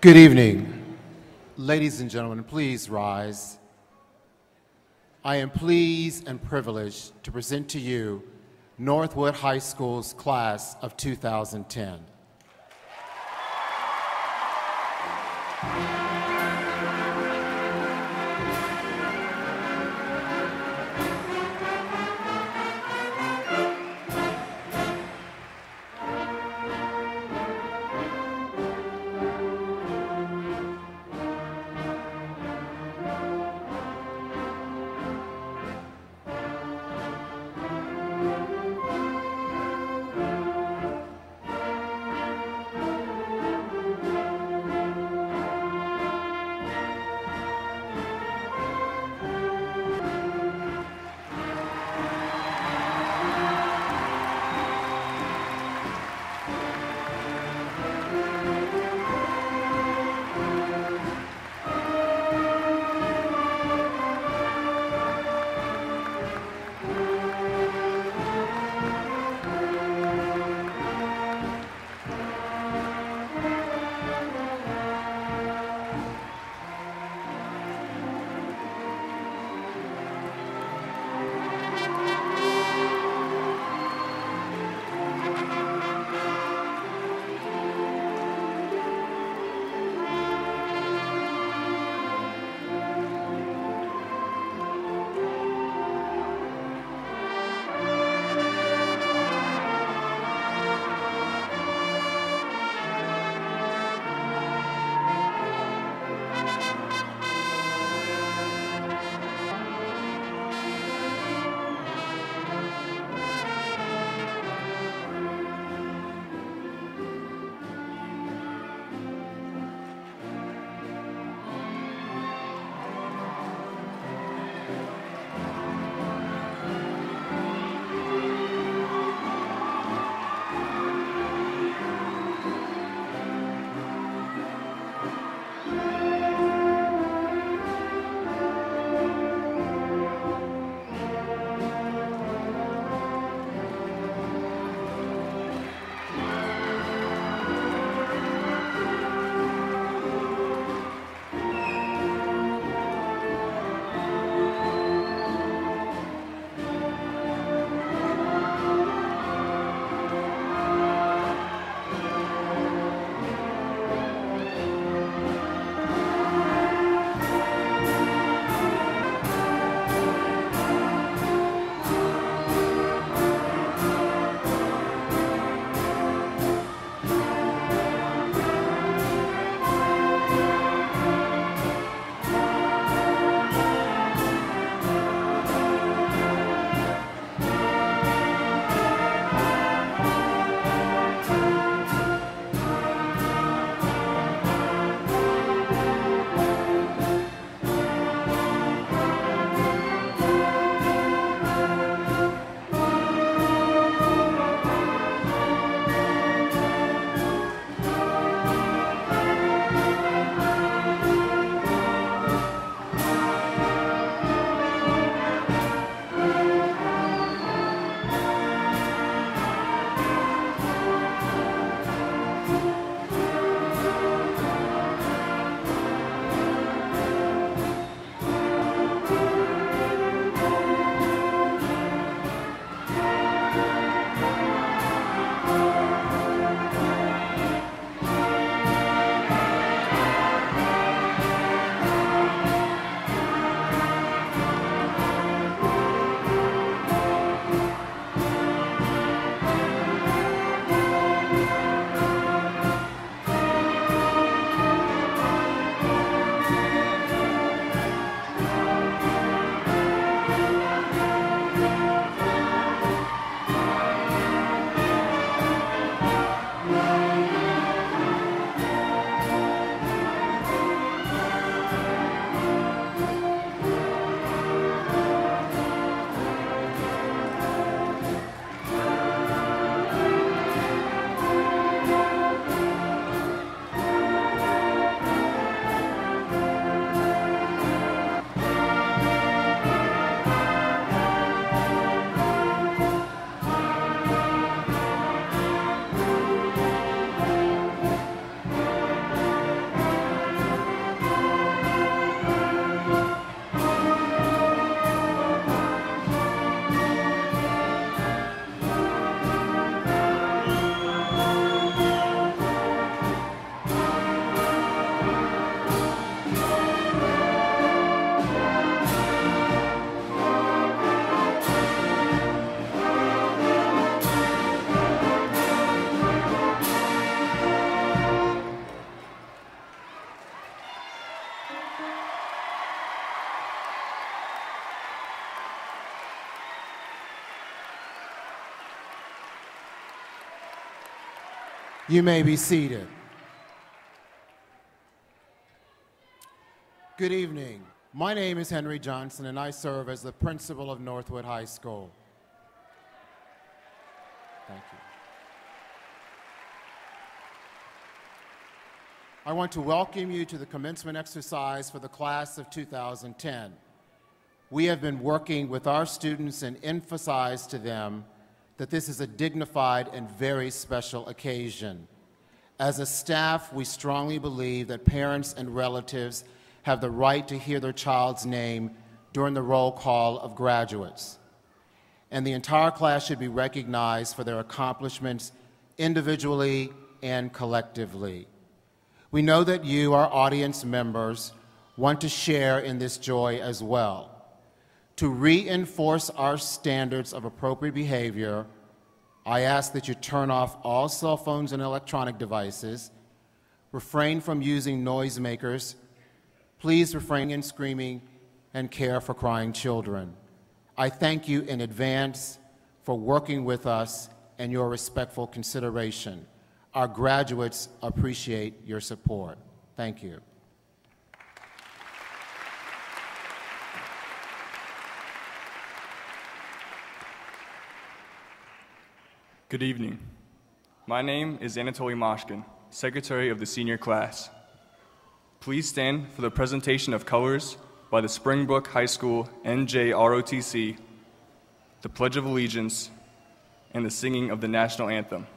Good evening. Ladies and gentlemen, please rise. I am pleased and privileged to present to you Northwood High School's class of 2010. You may be seated. Good evening. My name is Henry Johnson, and I serve as the principal of Northwood High School. Thank you. I want to welcome you to the commencement exercise for the class of 2010. We have been working with our students and emphasized to them that this is a dignified and very special occasion. As a staff, we strongly believe that parents and relatives have the right to hear their child's name during the roll call of graduates. And the entire class should be recognized for their accomplishments individually and collectively. We know that you, our audience members, want to share in this joy as well. To reinforce our standards of appropriate behavior, I ask that you turn off all cell phones and electronic devices, refrain from using noisemakers, please refrain in screaming, and care for crying children. I thank you in advance for working with us and your respectful consideration. Our graduates appreciate your support. Thank you. Good evening. My name is Anatoly Moshkin, Secretary of the Senior Class. Please stand for the presentation of colors by the Springbrook High School NJROTC, the Pledge of Allegiance, and the singing of the National Anthem.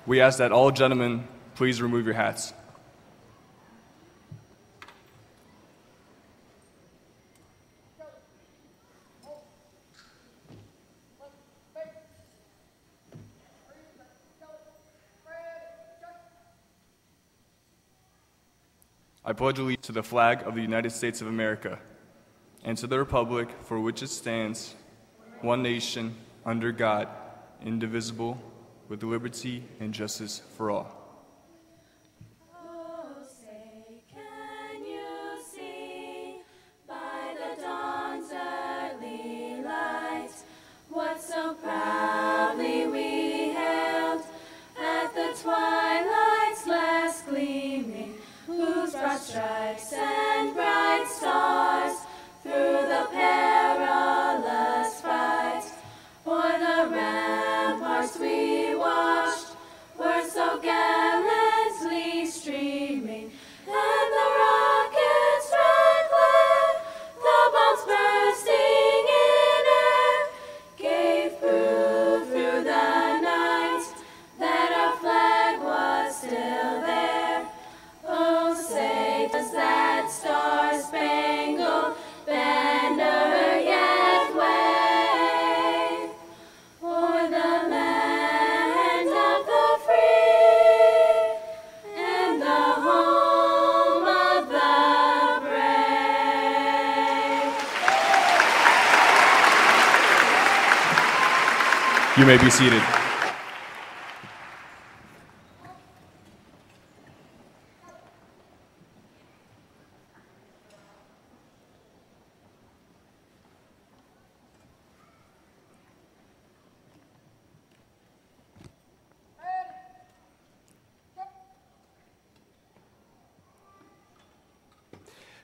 We ask that all gentlemen please remove your hats. I pledge allegiance to the flag of the United States of America and to the republic for which it stands, one nation, under God, indivisible, with liberty and justice for all. Oh, say, can you see by the dawn's early light what so proudly we hailed at the twilight's last gleaming, whose broad stripes and bright stars through the perilous fight o'er the ramparts we watched were so gallantly streaming, and the rockets' red glare, the bombs bursting in air, gave proof through the night that our flag was still there. Oh, say, does that star-spangled banner yet wave o'er the land of the free and the home of the brave? You may be seated.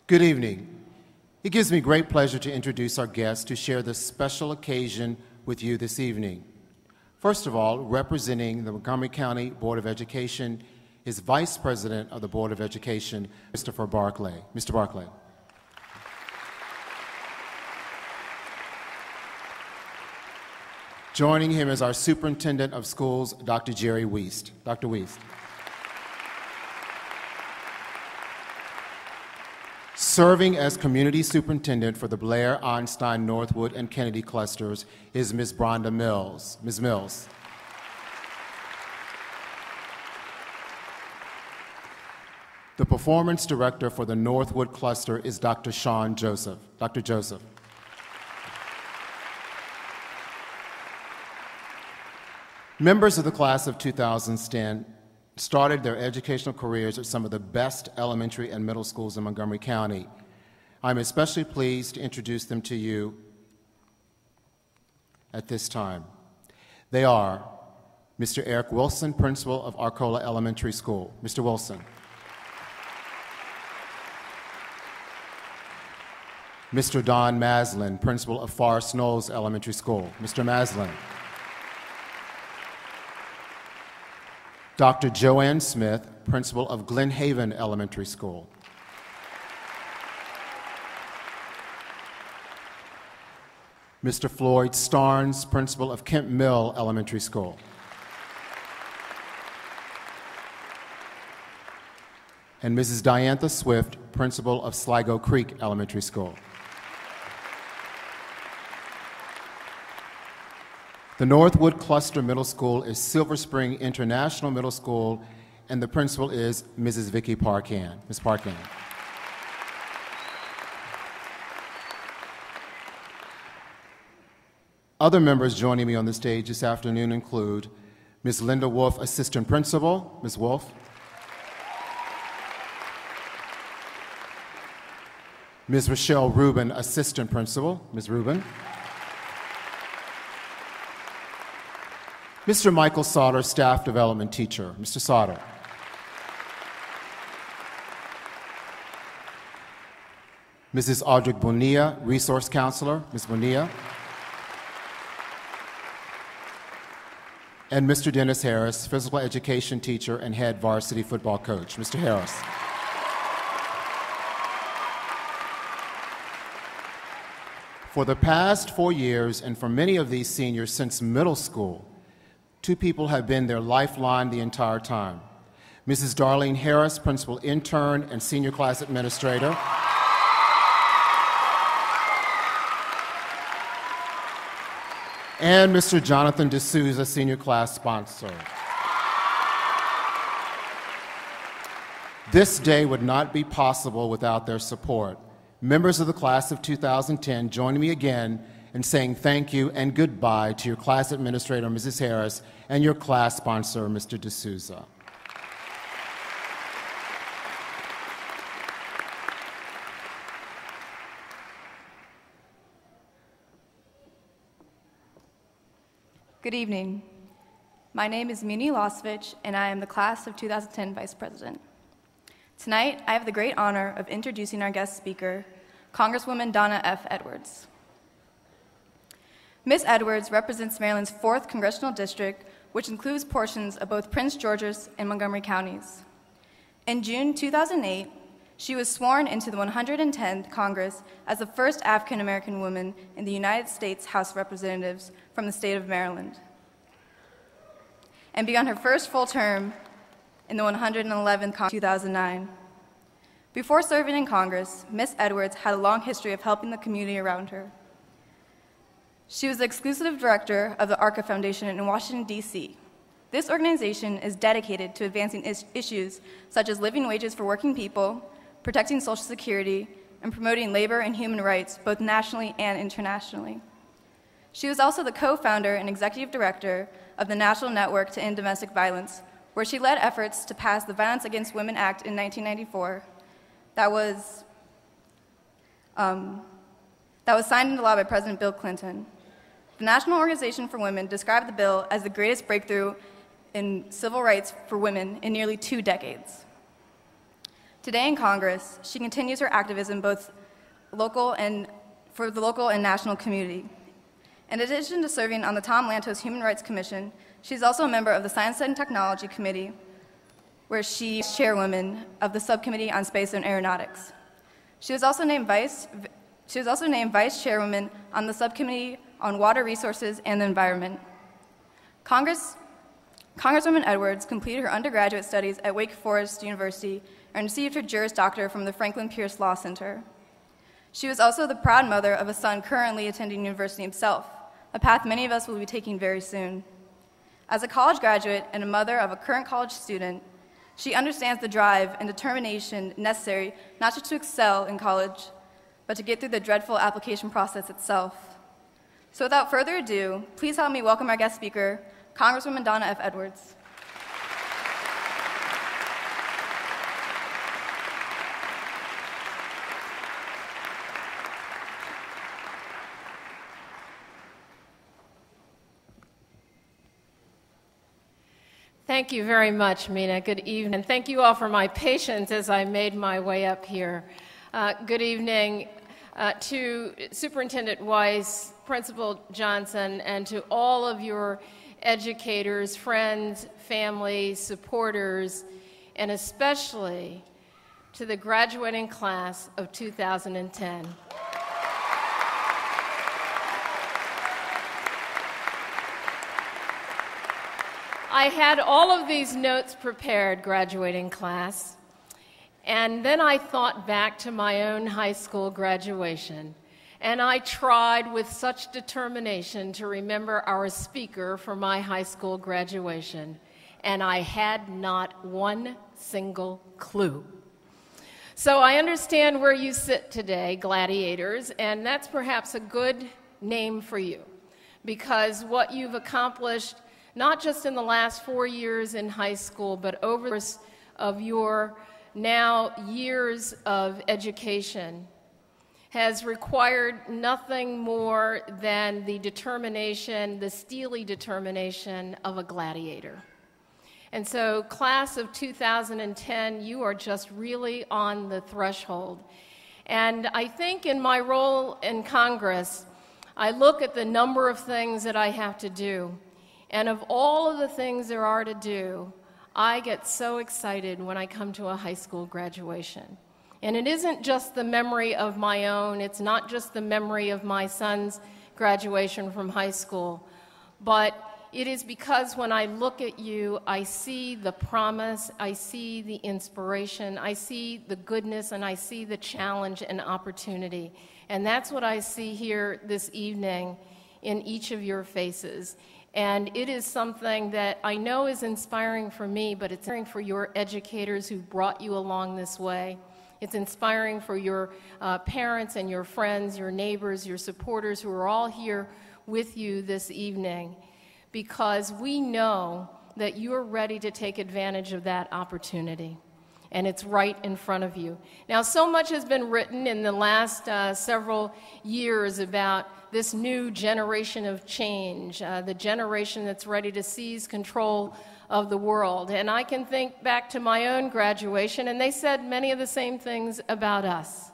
Good evening. It gives me great pleasure to introduce our guests to share this special occasion with you this evening. First of all, representing the Montgomery County Board of Education is Vice President of the Board of Education, Mr. Barclay. Mr. Barclay. Joining him is our Superintendent of Schools, Dr. Jerry Wiest. Dr. Wiest. Serving as Community Superintendent for the Blair, Einstein, Northwood, and Kennedy clusters is Ms. Bronda Mills. Ms. Mills. The Performance Director for the Northwood cluster is Dr. Sean Joseph. Dr. Joseph. Members of the class of 2010 started their educational careers at some of the best elementary and middle schools in Montgomery County. I'm especially pleased to introduce them to you at this time. They are Mr. Eric Wilson, principal of Arcola Elementary School. Mr. Wilson. Mr. Don Maslin, principal of Forest Knolls Elementary School. Mr. Maslin. Dr. Joanne Smith, principal of Glen Haven Elementary School. Mr. Floyd Starnes, principal of Kemp Mill Elementary School. And Mrs. Diantha Swift, principal of Sligo Creek Elementary School. The Northwood Cluster Middle School is Silver Spring International Middle School, and the principal is Mrs. Vicki Parkan. Ms. Parkan. Other members joining me on the stage this afternoon include Ms. Linda Wolf, Assistant Principal. Ms. Wolf. Ms. Rochelle Rubin, Assistant Principal. Ms. Rubin. Mr. Michael Sauter, Staff Development Teacher. Mr. Sauter. Mrs. Audric Bonilla, Resource Counselor. Ms. Bonilla. And Mr. Dennis Harris, Physical Education Teacher and Head Varsity Football Coach. Mr. Harris. For the past 4 years, and for many of these seniors since middle school, two people have been their lifeline the entire time. Mrs. Darlene Harris, Principal Intern and Senior Class Administrator. And Mr. Jonathan D'Souza, Senior Class Sponsor. This day would not be possible without their support. Members of the class of 2010, join me again in saying thank you and goodbye to your class administrator, Mrs. Harris, and your class sponsor, Mr. D'Souza. Good evening. My name is Mini Losvich, and I am the class of 2010 Vice President. Tonight, I have the great honor of introducing our guest speaker, Congresswoman Donna F. Edwards. Ms. Edwards represents Maryland's 4th Congressional District, which includes portions of both Prince George's and Montgomery counties. In June 2008, she was sworn into the 110th Congress as the first African-American woman in the United States House of Representatives from the state of Maryland, and began her first full term in the 111th Congress in 2009. Before serving in Congress, Ms. Edwards had a long history of helping the community around her. She was the exclusive director of the ARCA Foundation in Washington, D.C. This organization is dedicated to advancing issues such as living wages for working people, protecting Social Security, and promoting labor and human rights both nationally and internationally. She was also the co-founder and executive director of the National Network to End Domestic Violence, where she led efforts to pass the Violence Against Women Act in 1994 that was signed into law by President Bill Clinton. The National Organization for Women described the bill as the greatest breakthrough in civil rights for women in nearly 2 decades. Today in Congress, she continues her activism both for the local and national community. In addition to serving on the Tom Lantos Human Rights Commission, she's also a member of the Science and Technology Committee, where she is chairwoman of the Subcommittee on Space and Aeronautics. She was also named vice chairwoman on the Subcommittee on Water Resources and the Environment. Congresswoman Edwards completed her undergraduate studies at Wake Forest University and received her Juris Doctor from the Franklin Pierce Law Center. She was also the proud mother of a son currently attending university himself, a path many of us will be taking very soon. As a college graduate and a mother of a current college student, she understands the drive and determination necessary not just to excel in college, but to get through the dreadful application process itself. So without further ado, please help me welcome our guest speaker, Congresswoman Donna F. Edwards. Thank you very much, Mina. Good evening. And thank you all for my patience as I made my way up here. Good evening to Superintendent Weiss, Principal Johnson, and to all of your educators, friends, family, supporters, and especially to the graduating class of 2010. I had all of these notes prepared, graduating class, and then I thought back to my own high school graduation, and I tried with such determination to remember our speaker for my high school graduation, and I had not one single clue. So I understand where you sit today, gladiators, and that's perhaps a good name for you, because what you've accomplished not just in the last 4 years in high school, but over the course of your now years of education has required nothing more than the determination, the steely determination of a gladiator. And so, class of 2010, you are just really on the threshold. And I think in my role in Congress, I look at the number of things that I have to do. And of all of the things there are to do, I get so excited when I come to a high school graduation. And it isn't just the memory of my own, it's not just the memory of my son's graduation from high school, but it is because when I look at you, I see the promise, I see the inspiration, I see the goodness, and I see the challenge and opportunity. And that's what I see here this evening in each of your faces. And it is something that I know is inspiring for me, but it's inspiring for your educators who brought you along this way. It's inspiring for your parents and your friends, your neighbors, your supporters who are all here with you this evening, because we know that you're ready to take advantage of that opportunity. And it's right in front of you. Now, so much has been written in the last several years about this new generation of change, the generation that's ready to seize control of the world. And I can think back to my own graduation, and they said many of the same things about us.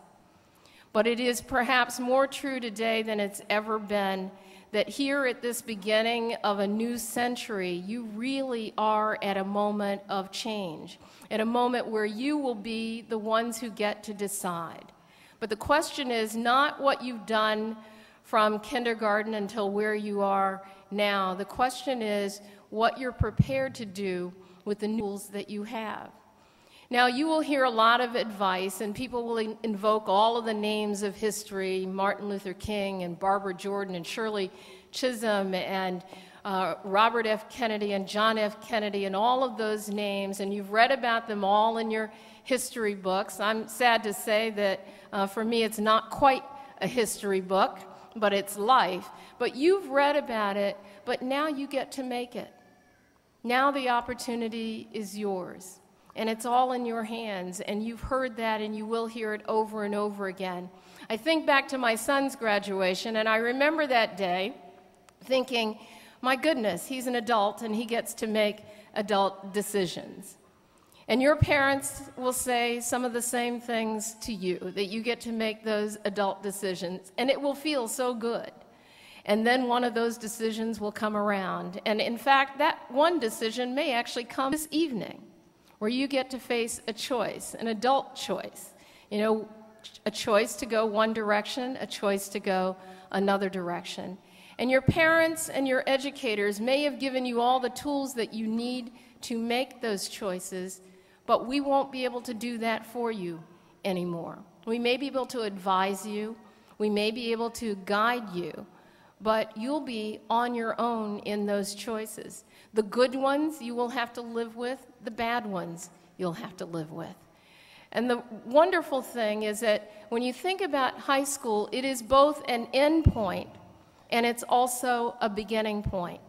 But it is perhaps more true today than it's ever been that here at this beginning of a new century, you really are at a moment of change, at a moment where you will be the ones who get to decide. But the question is not what you've done from kindergarten until where you are now. The question is what you're prepared to do with the tools that you have. Now, you will hear a lot of advice, and people will invoke all of the names of history, Martin Luther King and Barbara Jordan and Shirley Chisholm and Robert F. Kennedy and John F. Kennedy and all of those names, and you've read about them all in your history books. I'm sad to say that for me it's not quite a history book, but it's life. But you've read about it, but now you get to make it. Now the opportunity is yours, and it's all in your hands, and you've heard that, and you will hear it over and over again. I think back to my son's graduation, and I remember that day thinking, my goodness, he's an adult, and he gets to make adult decisions. And your parents will say some of the same things to you, that you get to make those adult decisions, and it will feel so good. And then one of those decisions will come around. And in fact, that one decision may actually come this evening, where you get to face a choice, an adult choice. You know, a choice to go one direction, a choice to go another direction. And your parents and your educators may have given you all the tools that you need to make those choices, but we won't be able to do that for you anymore. We may be able to advise you, we may be able to guide you, but you'll be on your own in those choices. The good ones you will have to live with, the bad ones you'll have to live with. And the wonderful thing is that when you think about high school, it is both an end point and it's also a beginning point.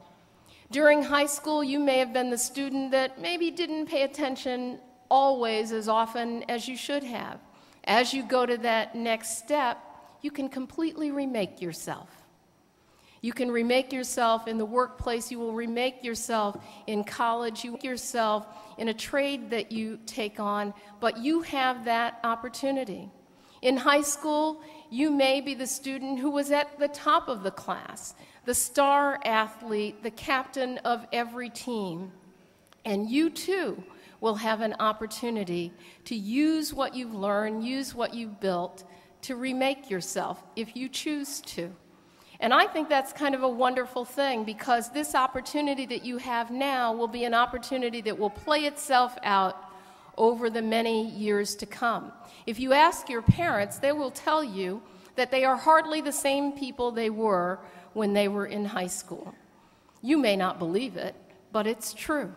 During high school, you may have been the student that maybe didn't pay attention always as often as you should have. As you go to that next step, you can completely remake yourself. You can remake yourself in the workplace. You will remake yourself in college. You make yourself in a trade that you take on, but you have that opportunity. In high school, you may be the student who was at the top of the class, the star athlete, the captain of every team. And you too will have an opportunity to use what you've learned, use what you've built to remake yourself if you choose to. And I think that's kind of a wonderful thing, because this opportunity that you have now will be an opportunity that will play itself out over the many years to come. If you ask your parents, they will tell you that they are hardly the same people they were when they were in high school. You may not believe it, but it's true.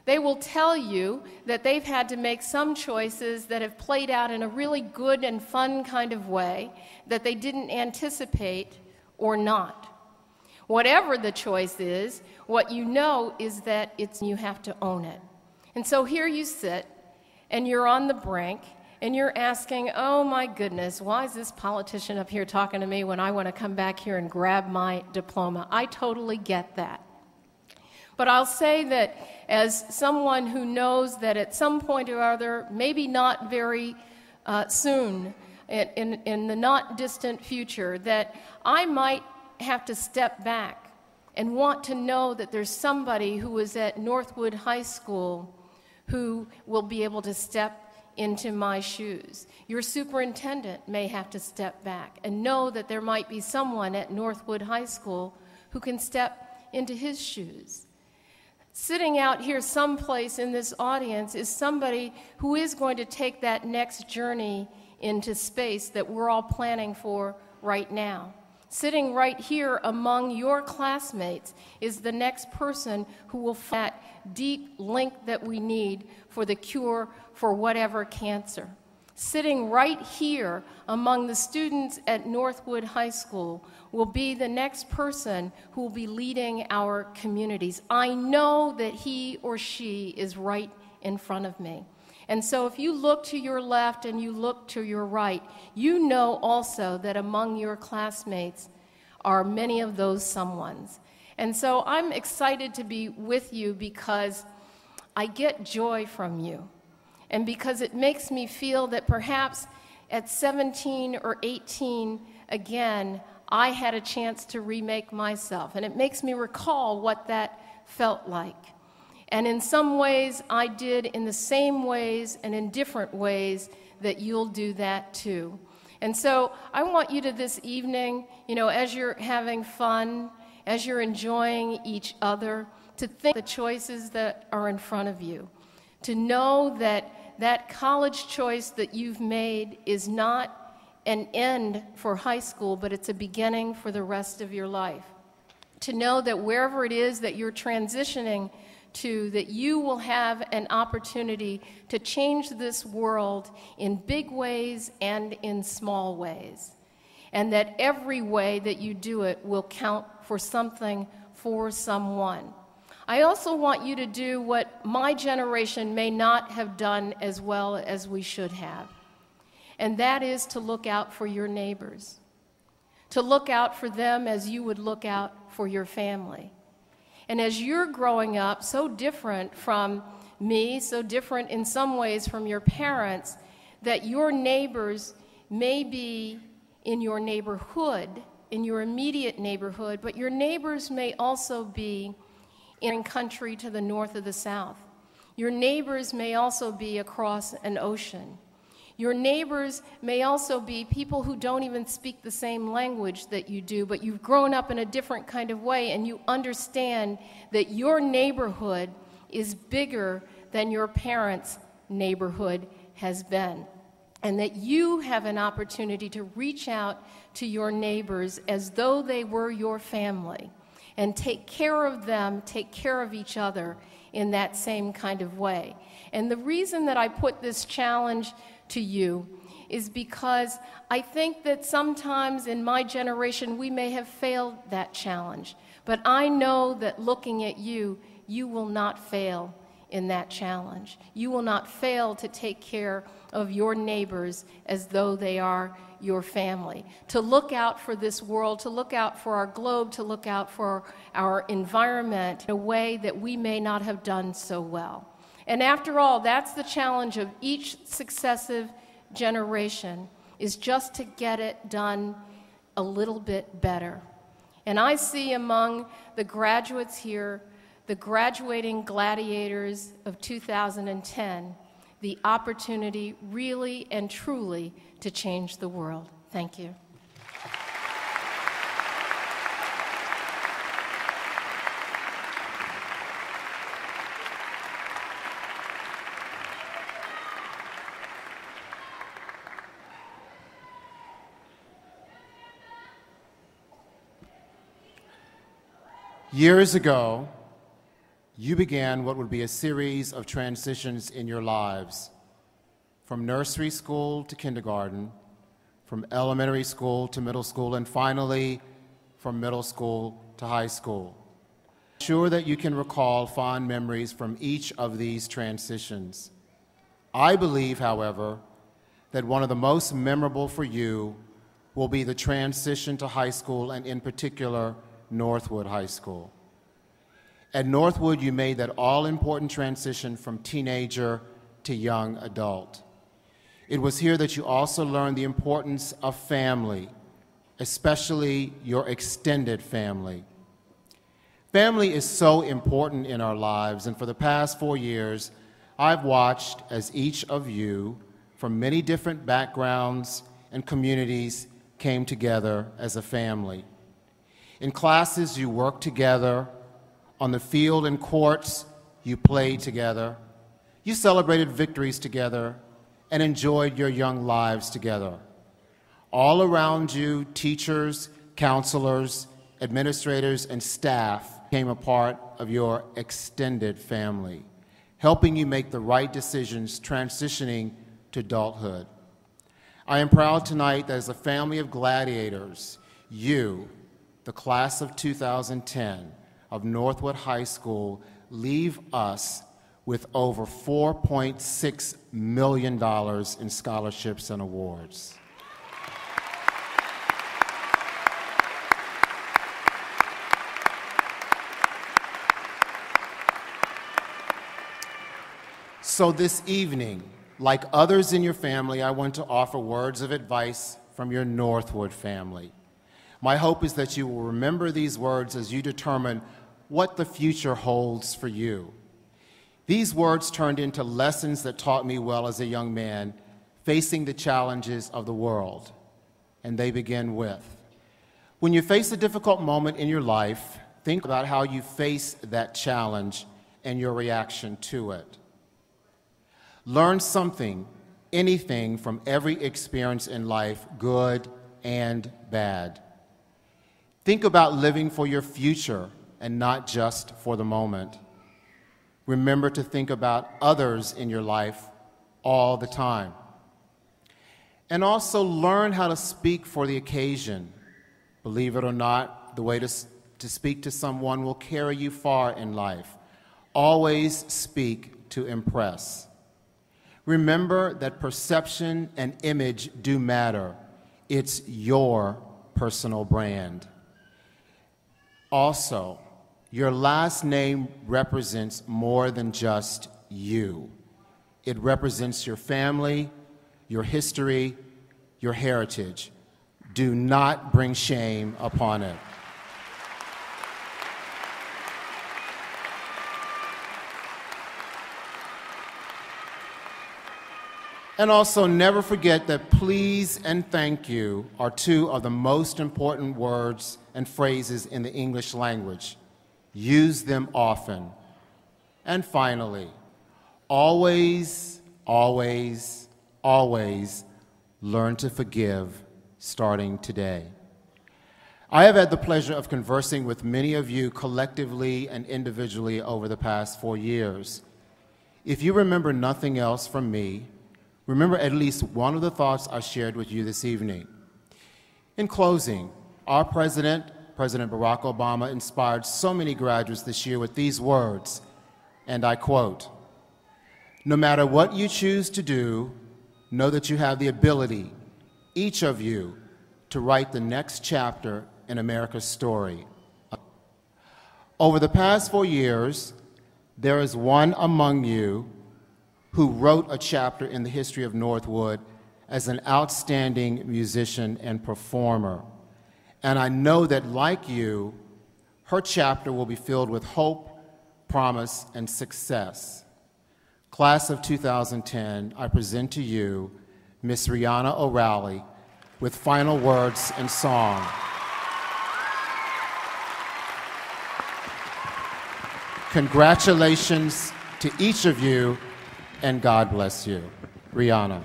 They will tell you that they've had to make some choices that have played out in a really good and fun kind of way that they didn't anticipate or not. Whatever the choice is, what you know is that you have to own it. And so here you sit, and you're on the brink, and you're asking, oh my goodness, why is this politician up here talking to me when I want to come back here and grab my diploma? I totally get that. But I'll say that as someone who knows that at some point or other, maybe not very soon, in the not distant future, that I might have to step back and want to know that there's somebody who is at Northwood High School who will be able to step into my shoes. Your superintendent may have to step back and know that there might be someone at Northwood High School who can step into his shoes. Sitting out here someplace in this audience is somebody who is going to take that next journey into space that we're all planning for right now. Sitting right here among your classmates is the next person who will find that deep link that we need for the cure for whatever cancer. Sitting right here among the students at Northwood High School will be the next person who will be leading our communities. I know that he or she is right in front of me. And so if you look to your left and you look to your right, you know also that among your classmates are many of those someones. And so I'm excited to be with you because I get joy from you, and because it makes me feel that perhaps at 17 or 18, again, I had a chance to remake myself. And it makes me recall what that felt like. And in some ways, I did in the same ways and in different ways that you'll do that too. And so I want you to this evening, as you're having fun, as you're enjoying each other, to think the choices that are in front of you. To know that that college choice that you've made is not an end for high school, but it's a beginning for the rest of your life. To know that wherever it is that you're transitioning to, that you will have an opportunity to change this world in big ways and in small ways. And that every way that you do it will count for something for someone. I also want you to do what my generation may not have done as well as we should have. And that is to look out for your neighbors. To look out for them as you would look out for your family. And as you're growing up, so different from me, so different in some ways from your parents, that your neighbors may be in your neighborhood, in your immediate neighborhood, but your neighbors may also be in country to the north or the south. Your neighbors may also be across an ocean. Your neighbors may also be people who don't even speak the same language that you do, but you've grown up in a different kind of way, and you understand that your neighborhood is bigger than your parents' neighborhood has been, and that you have an opportunity to reach out to your neighbors as though they were your family, and take care of them, take care of each other in that same kind of way. And the reason that I put this challenge to you is because I think that sometimes in my generation we may have failed that challenge. But I know that looking at you, you will not fail in that challenge. You will not fail to take care of your neighbors as though they are your family, to look out for this world, to look out for our globe, to look out for our environment in a way that we may not have done so well. And after all, that's the challenge of each successive generation, is just to get it done a little bit better. And I see among the graduates here, the graduating gladiators of 2010, the opportunity really and truly to change the world. Thank you. Years ago, you began what would be a series of transitions in your lives, from nursery school to kindergarten, from elementary school to middle school, and finally, from middle school to high school. I'm sure that you can recall fond memories from each of these transitions. I believe, however, that one of the most memorable for you will be the transition to high school, and in particular, Northwood High School. At Northwood, you made that all-important transition from teenager to young adult. It was here that you also learned the importance of family, especially your extended family. Family is so important in our lives, and for the past 4 years, I've watched as each of you, from many different backgrounds and communities, came together as a family. In classes, you worked together. On the field and courts, you played together. You celebrated victories together and enjoyed your young lives together. All around you, teachers, counselors, administrators, and staff became a part of your extended family, helping you make the right decisions transitioning to adulthood. I am proud tonight that as a family of gladiators, you, the class of 2010 of Northwood High School, leave us with over $4.6 million in scholarships and awards. So this evening, like others in your family, I want to offer words of advice from your Northwood family. My hope is that you will remember these words as you determine what the future holds for you. These words turned into lessons that taught me well as a young man, facing the challenges of the world. And they begin with, when you face a difficult moment in your life, think about how you face that challenge and your reaction to it. Learn something, anything, from every experience in life, good and bad. Think about living for your future and not just for the moment. Remember to think about others in your life all the time. And also learn how to speak for the occasion. Believe it or not, the way to speak to someone will carry you far in life. Always speak to impress. Remember that perception and image do matter. It's your personal brand. Also, your last name represents more than just you. It represents your family, your history, your heritage. Do not bring shame upon it. And also, never forget that please and thank you are two of the most important words and phrases in the English language. Use them often. And finally, always, always, always learn to forgive, starting today. I have had the pleasure of conversing with many of you collectively and individually over the past 4 years. If you remember nothing else from me, remember at least one of the thoughts I shared with you this evening. In closing, our President Barack Obama, inspired so many graduates this year with these words, and I quote, No matter what you choose to do, know that you have the ability, each of you, to write the next chapter in America's story. Over the past 4 years, there is one among you who wrote a chapter in the history of Northwood as an outstanding musician and performer. And I know that, like you, her chapter will be filled with hope, promise, and success. Class of 2010, I present to you Miss Rihanna O'Reilly with final words and song. Congratulations to each of you, and God bless you. Rihanna.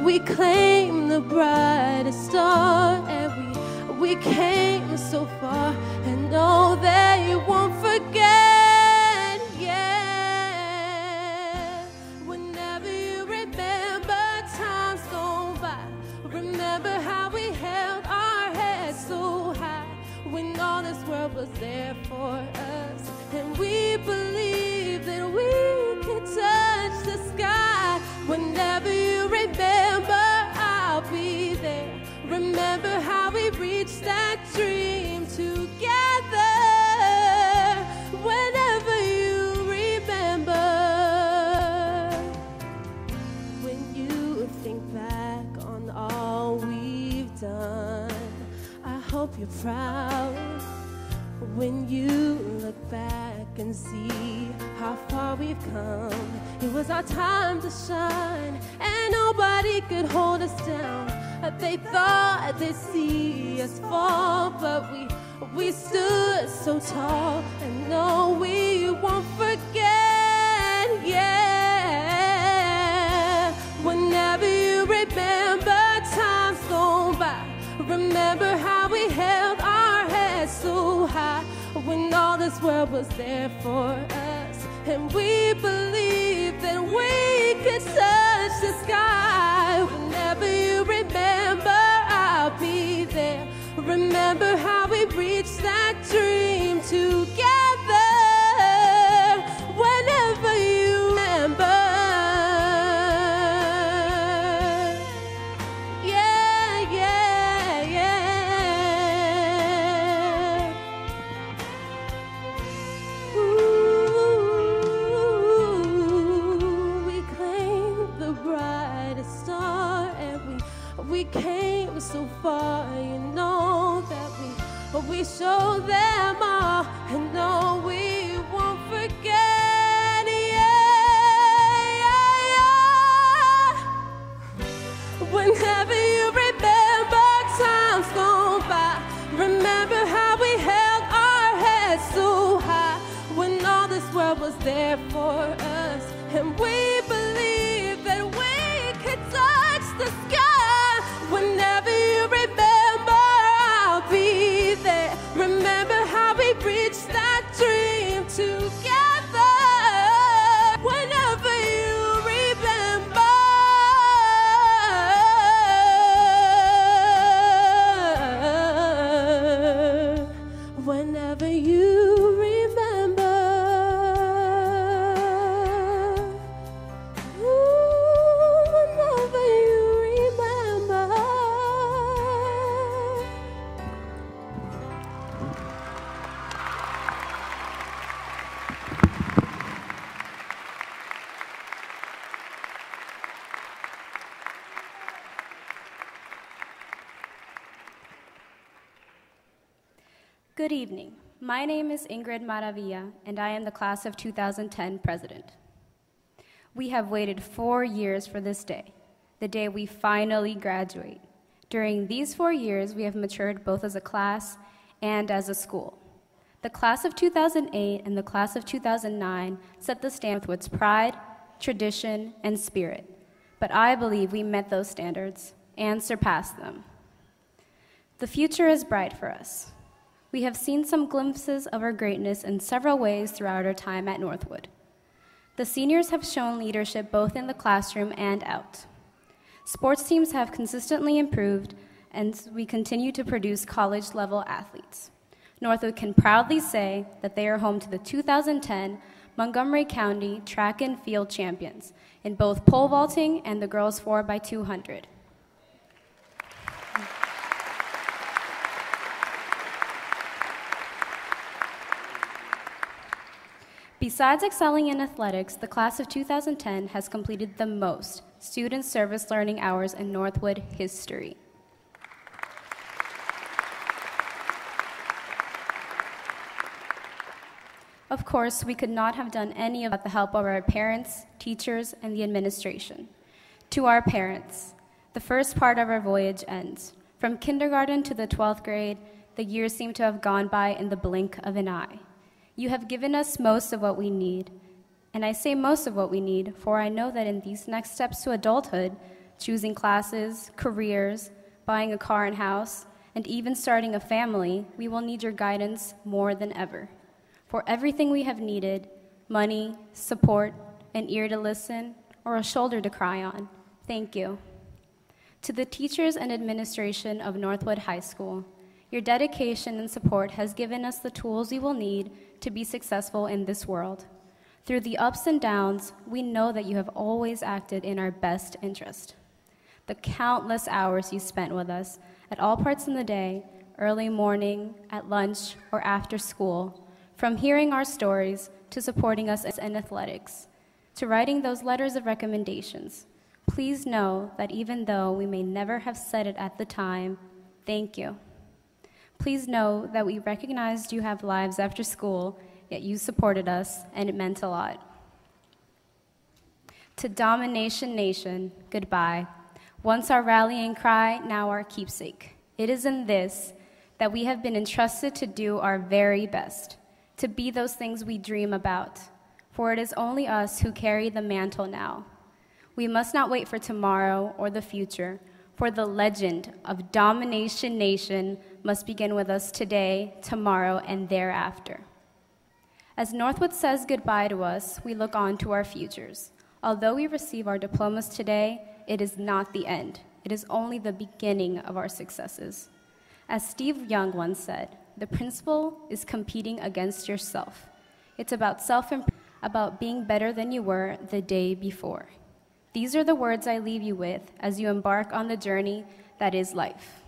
We claim the brightest star, and we came so far, and know that you won't forget. Yeah, whenever you remember times gone by, remember how we held our heads so high when all this world was there for us, and we believed that we could touch the sky. Whenever you remember, I'll be there. Remember how we reached that dream together. Whenever you remember, when you think back on all we've done, I hope you're proud. When you look back and see how far we've come, it was our time to shine, and nobody could hold us down. They thought they'd see us fall, but we stood so tall, and no, we won't forget. Yeah, whenever you remember times gone by, remember how we held our heads so high when all this world was there for us, and we believed that we could touch the sky. Whenever you remember, I'll be there. Remember how we reached that dream together. Whenever you remember, we came so far, you know that we showed them all, and no, we won't forget. Yeah. Whenever you remember times gone by, remember how we held our heads so high when all this world was there for us, and we believed that we could touch the sky. Whenever you remember, I'll be there. Remember how we reached that dream together. Whenever you remember, whenever you remember. Good evening. My name is Ingrid Maravilla, and I am the class of 2010 president. We have waited 4 years for this day, the day we finally graduate. During these 4 years, we have matured both as a class and as a school. The class of 2008 and the class of 2009 set the standard with its pride, tradition, and spirit. But I believe we met those standards and surpassed them. The future is bright for us. We have seen some glimpses of our greatness in several ways throughout our time at Northwood. The seniors have shown leadership both in the classroom and out. Sports teams have consistently improved, and we continue to produce college-level athletes. Northwood can proudly say that they are home to the 2010 Montgomery County Track and Field Champions in both pole vaulting and the girls 4x200. Besides excelling in athletics, the class of 2010 has completed the most student service learning hours in Northwood history. Of course, we could not have done any of that without the help of our parents, teachers, and the administration. To our parents, the first part of our voyage ends. From kindergarten to the 12th grade, the years seem to have gone by in the blink of an eye. You have given us most of what we need. And I say most of what we need, for I know that in these next steps to adulthood, choosing classes, careers, buying a car and house, and even starting a family, we will need your guidance more than ever. For everything we have needed, money, support, an ear to listen, or a shoulder to cry on, thank you. To the teachers and administration of Northwood High School, your dedication and support has given us the tools we will need to be successful in this world. Through the ups and downs, we know that you have always acted in our best interest. The countless hours you spent with us at all parts in the day, early morning, at lunch, or after school, from hearing our stories to supporting us in athletics, to writing those letters of recommendations, please know that even though we may never have said it at the time, thank you. Please know that we recognized you have lives after school, yet you supported us, and it meant a lot. To Domination Nation, goodbye. Once our rallying cry, now our keepsake. It is in this that we have been entrusted to do our very best, to be those things we dream about, for it is only us who carry the mantle now. We must not wait for tomorrow or the future, for the legend of Domination Nation must begin with us today, tomorrow, and thereafter. As Northwood says goodbye to us, we look on to our futures. Although we receive our diplomas today, it is not the end. It is only the beginning of our successes. As Steve Young once said, the principle is competing against yourself. It's about self-improvement, about being better than you were the day before. These are the words I leave you with as you embark on the journey that is life.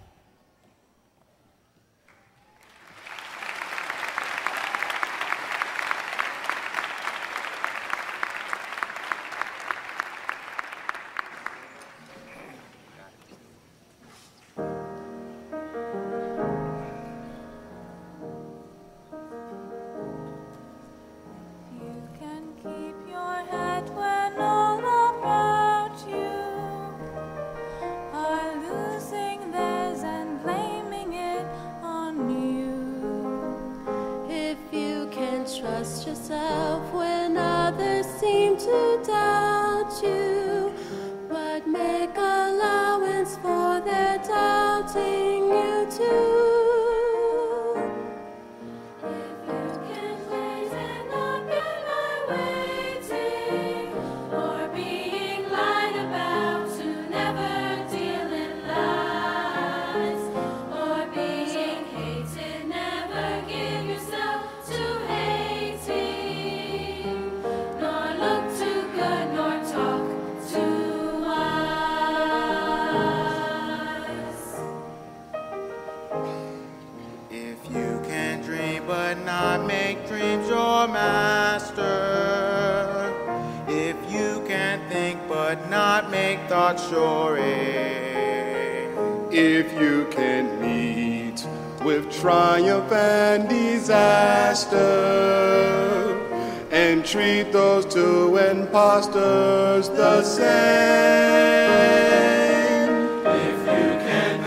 Trust yourself when others seem to doubt you, but make allowance for their doubting you too. If you can wait and not be by waiting, or being lied about to never deal in lies, or being hated, never give yourself to make dreams your master. If you can think but not make thoughts your aim. If you can meet with triumph and disaster, and treat those two impostors the same. If you can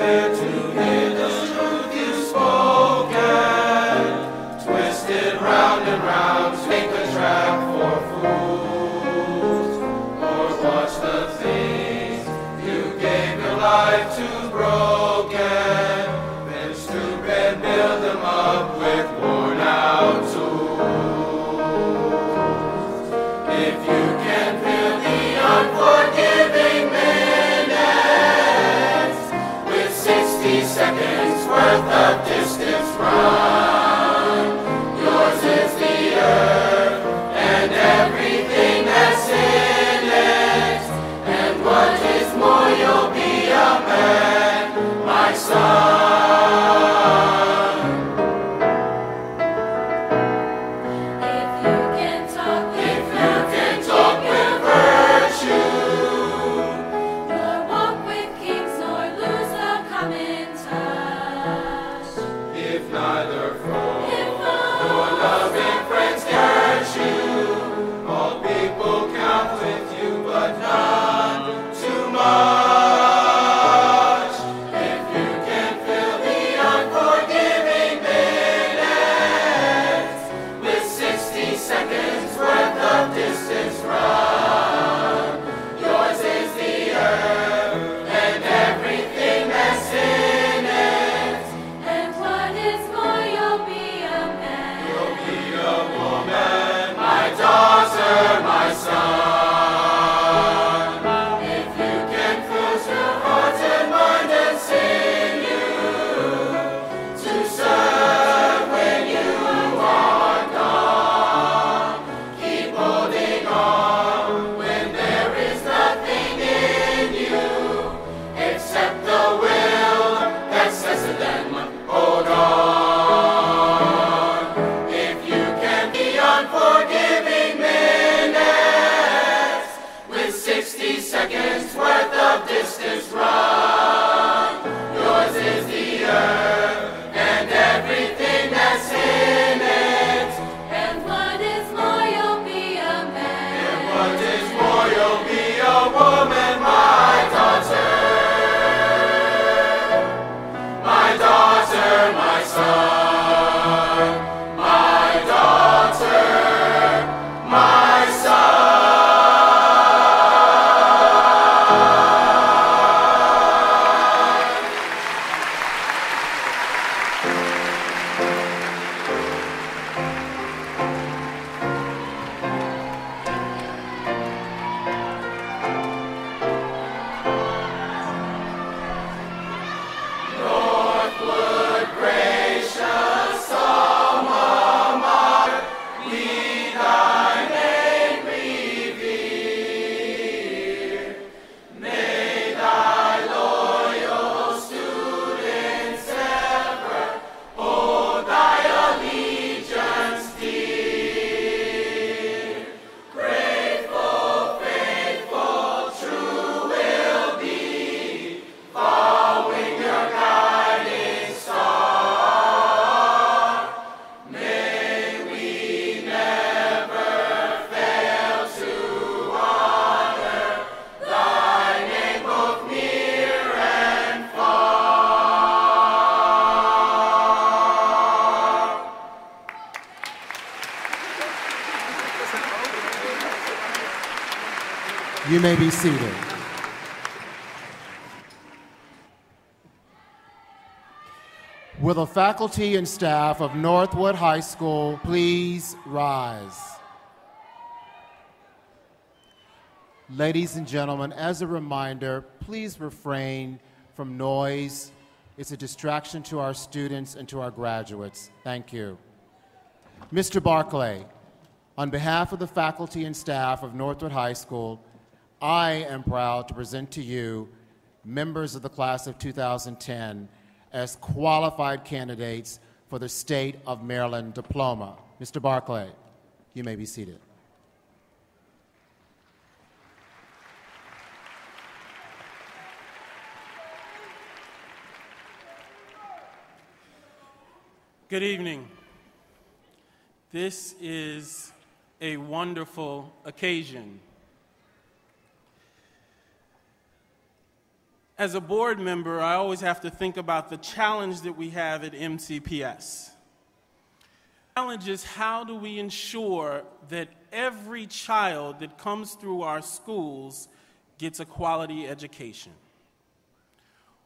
You may be seated. Will the faculty and staff of Northwood High School please rise? Ladies and gentlemen, as a reminder, please refrain from noise. It's a distraction to our students and to our graduates. Thank you. Mr. Barclay, on behalf of the faculty and staff of Northwood High School, I am proud to present to you members of the class of 2010 as qualified candidates for the State of Maryland diploma. Mr. Barclay, you may be seated. Good evening. This is a wonderful occasion. As a board member, I always have to think about the challenge that we have at MCPS. The challenge is, how do we ensure that every child that comes through our schools gets a quality education?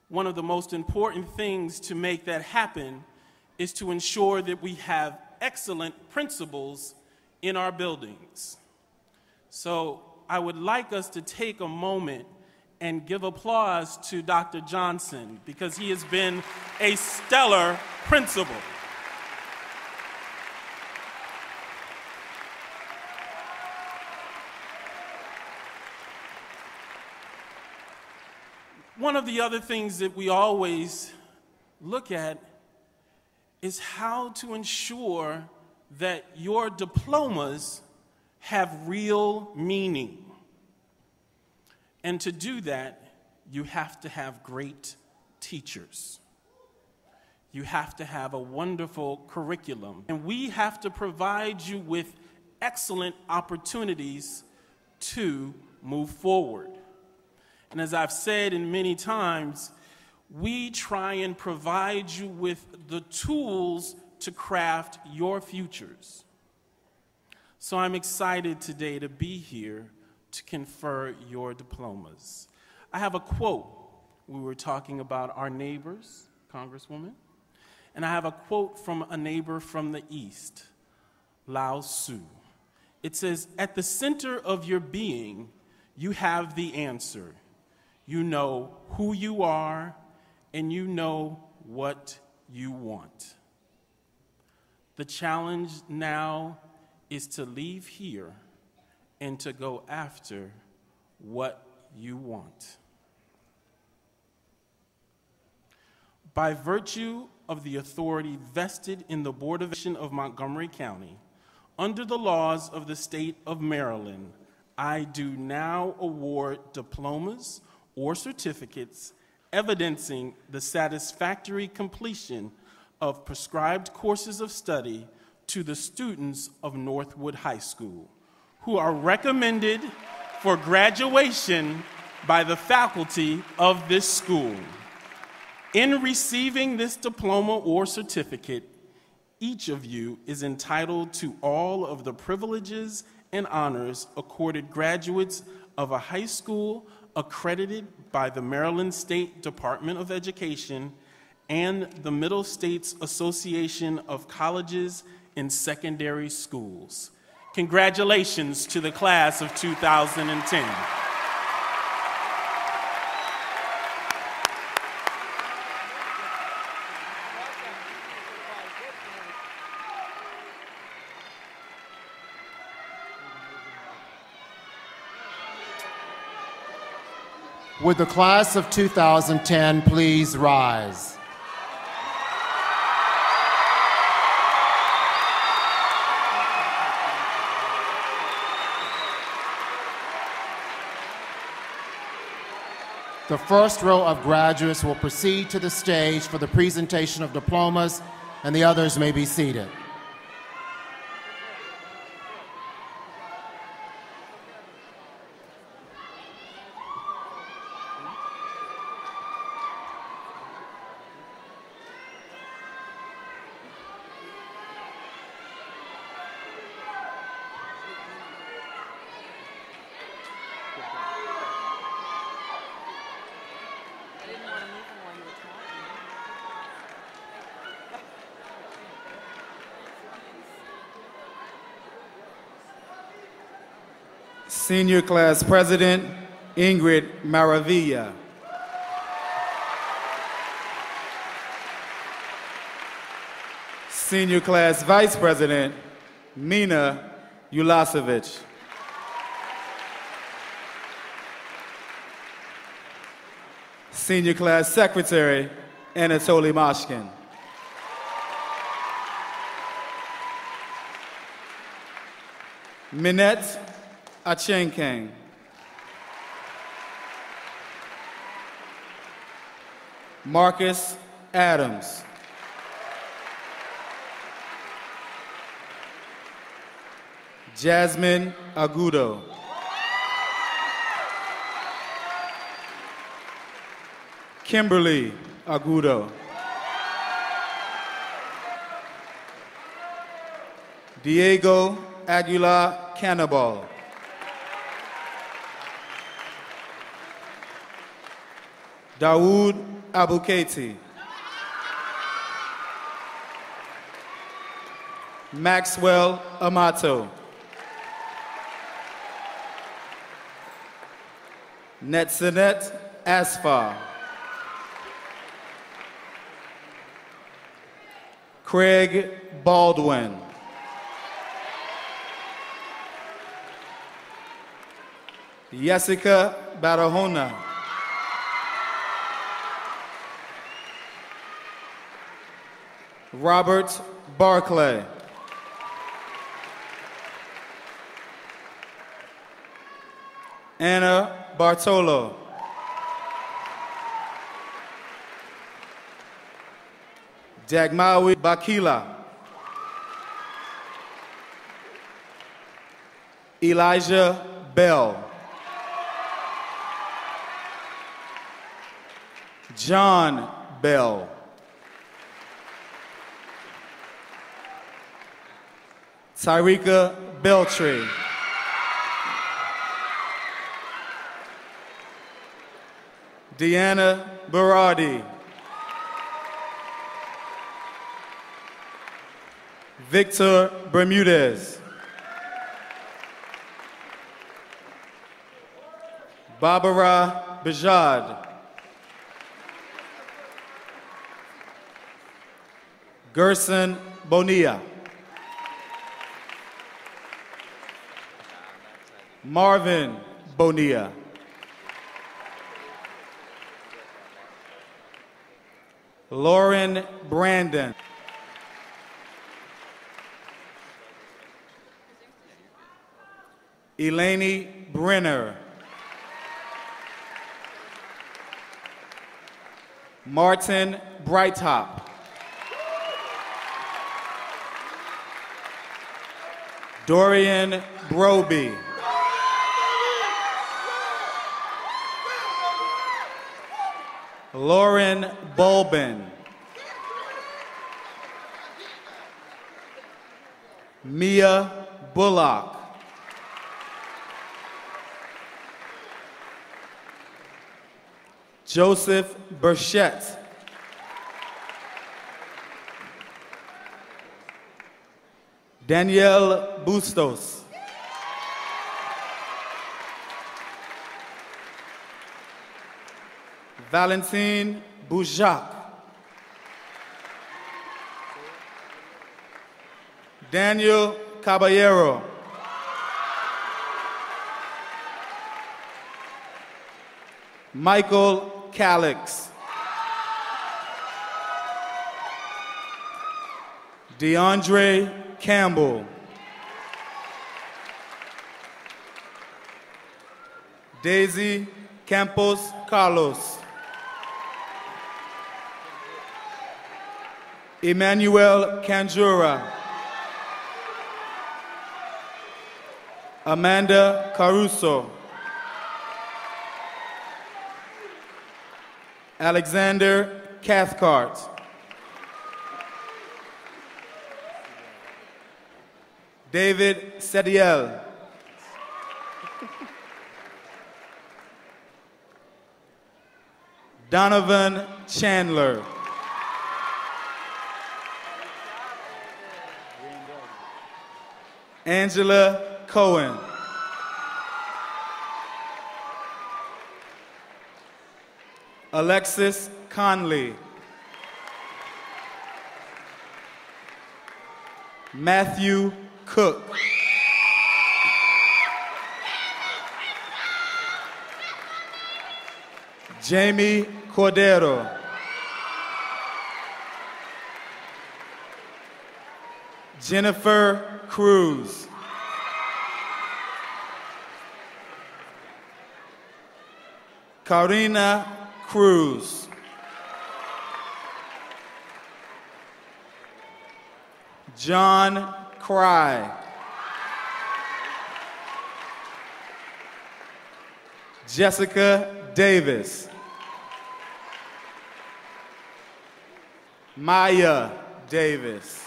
One of the most important things to make that happen is to ensure that we have excellent principals in our buildings. So I would like us to take a moment and give applause to Dr. Johnson, because he has been a stellar principal. One of the other things that we always look at is how to ensure that your diplomas have real meaning. And to do that, you have to have great teachers. You have to have a wonderful curriculum. And we have to provide you with excellent opportunities to move forward. And as I've said in many times, we try and provide you with the tools to craft your futures. So I'm excited today to be here to confer your diplomas. I have a quote. We were talking about our neighbors, Congresswoman, and I have a quote from a neighbor from the East, Lao Tzu. It says, "At the center of your being, you have the answer. You know who you are, and you know what you want." The challenge now is to leave here and to go after what you want. By virtue of the authority vested in the Board of Education of Montgomery County, under the laws of the state of Maryland, I do now award diplomas or certificates evidencing the satisfactory completion of prescribed courses of study to the students of Northwood High School, who are recommended for graduation by the faculty of this school. In receiving this diploma or certificate, each of you is entitled to all of the privileges and honors accorded graduates of a high school accredited by the Maryland State Department of Education and the Middle States Association of Colleges and Secondary Schools. Congratulations to the class of 2010. Would the class of 2010 please rise? The first row of graduates will proceed to the stage for the presentation of diplomas, and the others may be seated. Senior Class President, Ingrid Maravilla. Senior Class Vice President, Mina Ulasevich. Senior Class Secretary, Anatoly Mashkin. Minette Achenkang. Marcus Adams. Jasmine Agudo. Kimberly Agudo. Diego Aguilar Cannibal. Dawood Abuketi. Maxwell Amato. Netzanet Asfar. Craig Baldwin. Jessica Barahona. Robert Barclay. Anna Bartolo. Dagmawi Bakila. Elijah Bell. John Bell. Tyrika Beltray. Deanna Berardi. Victor Bermudez. Barbara Bijad. Gerson Bonilla. Marvin Bonilla. Lauren Brandon. Eleni Brenner. Martin Brighttop. Dorian Broby. Lauren Bulbin. Mia Bullock. Joseph Burchett. Danielle Bustos. Valentine Boujac. Daniel Caballero. Michael Calix. DeAndre Campbell. Daisy Campos Carlos. Emmanuel Canjura. Amanda Caruso. Alexander Cathcart. David Sediel. Donovan Chandler. Angela Cohen. Alexis Conley. Matthew Cook. Jamie Cordero. Jennifer Cruz. Karina Cruz. John Cry. Jessica Davis. Maya Davis.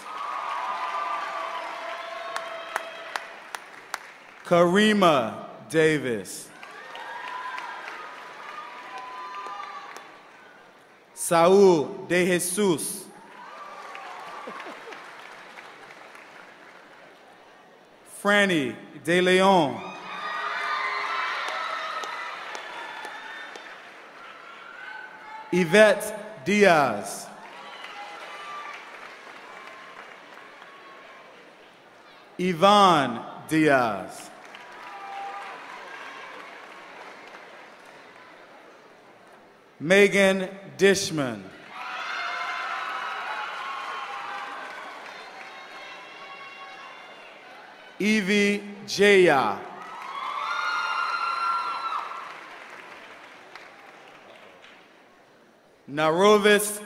Karima Davis. Saul de Jesus. Franny de Leon. Yvette Diaz. Yvonne Diaz. Megan Dishman. Evie Jaya. Narovis.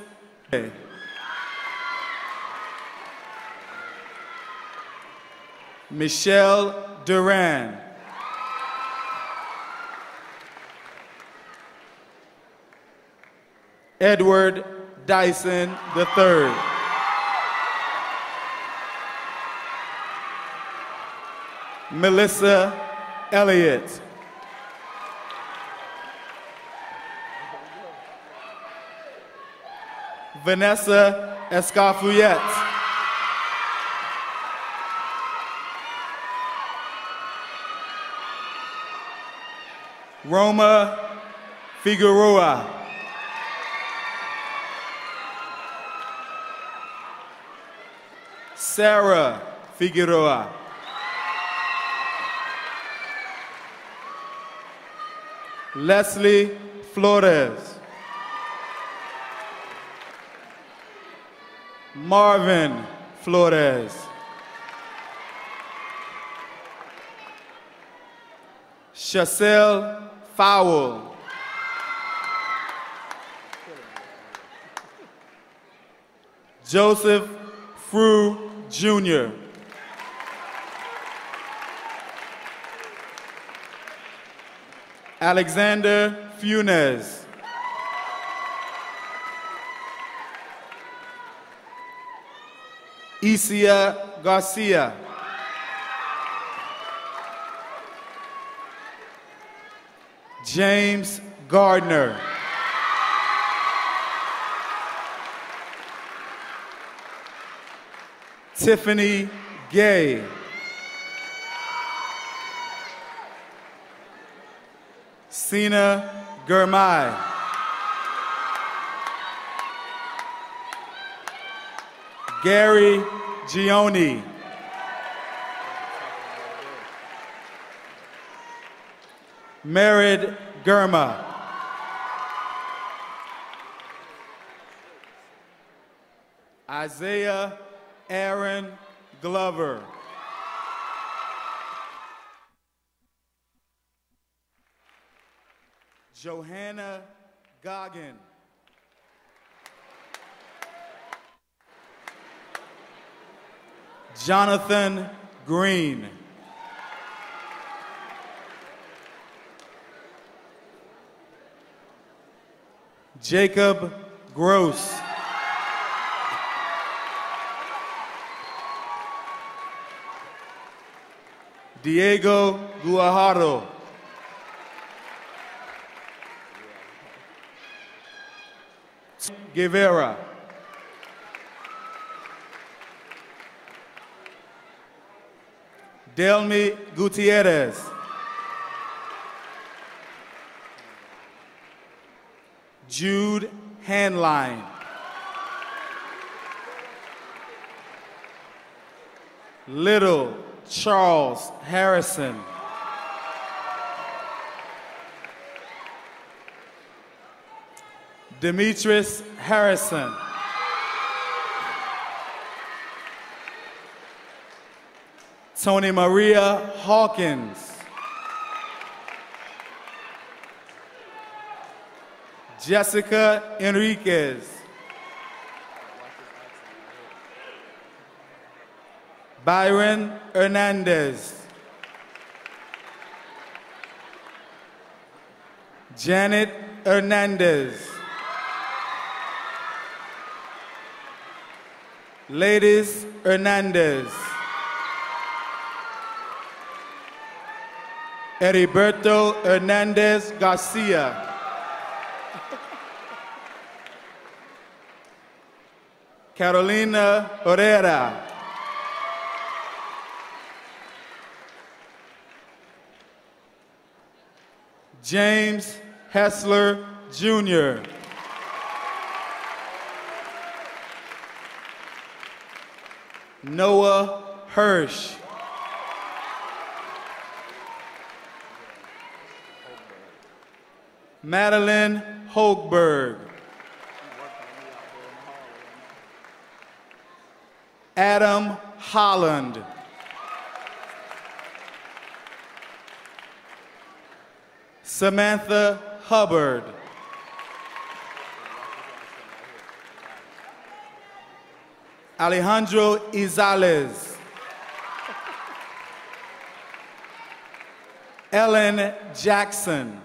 Michelle Duran. Edward Dyson III. Melissa Elliott. Vanessa Escafuyet. Roma Figueroa. Sarah Figueroa. Leslie Flores. Marvin Flores. Chacelle Fowle. Joseph Frew Jr. Alexander Funes. Isia Garcia. James Gardner. Tiffany Gay. Sina Gurmai. Gary Gioni. Merid Gurma. Isaiah Aaron Glover. Johanna Goggin. Jonathan Green. Jacob Gross. Diego Guajardo. Guevara. Delmi Gutierrez. Jude Handline. Little Charles Harrison. Demetrius Harrison. Tony Maria Hawkins. Jessica Enriquez. Byron Hernandez. Janet Hernandez. Ladies Hernandez, Heriberto Hernandez Garcia, Carolina Herrera, James Hessler Jr., Noah Hirsch, Madeline Hochberg, Adam Holland, Samantha Hubbard, Alejandro Izales, Ellen Jackson,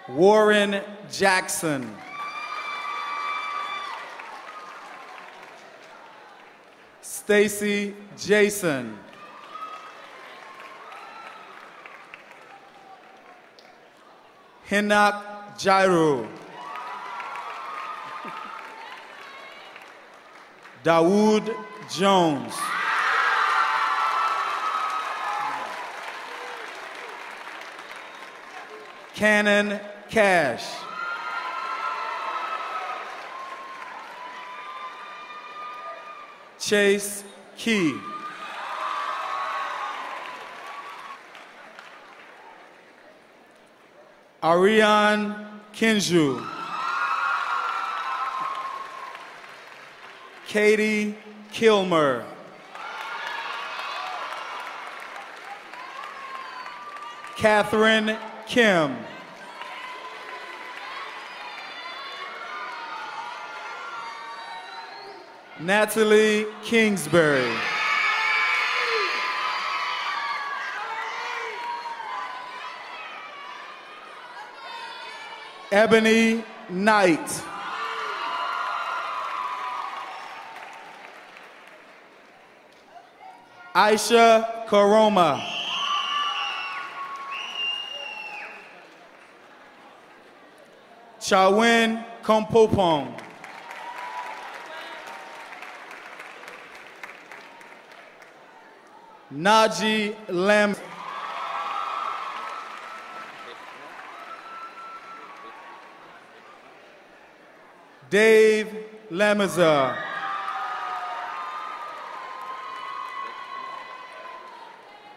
Warren Jackson, Stacy Jason, Hinak Jairu, Dawood Jones, Cannon Cash, Chase Key, Ariane Kinju, Katie Kilmer, Catherine Kim, Natalie Kingsbury, Ebony Knight, Aisha Karoma, Chawin Kompopong, Naji Lam, Dave Lemazar,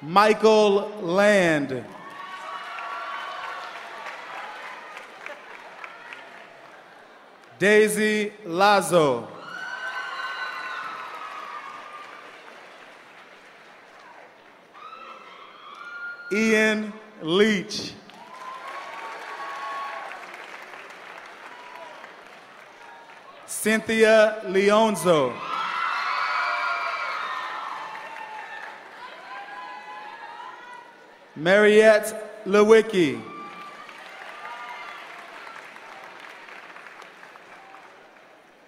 Michael Land, Daisy Lazo, Ian Leach, Cynthia Leonzo, Mariette Lewicki,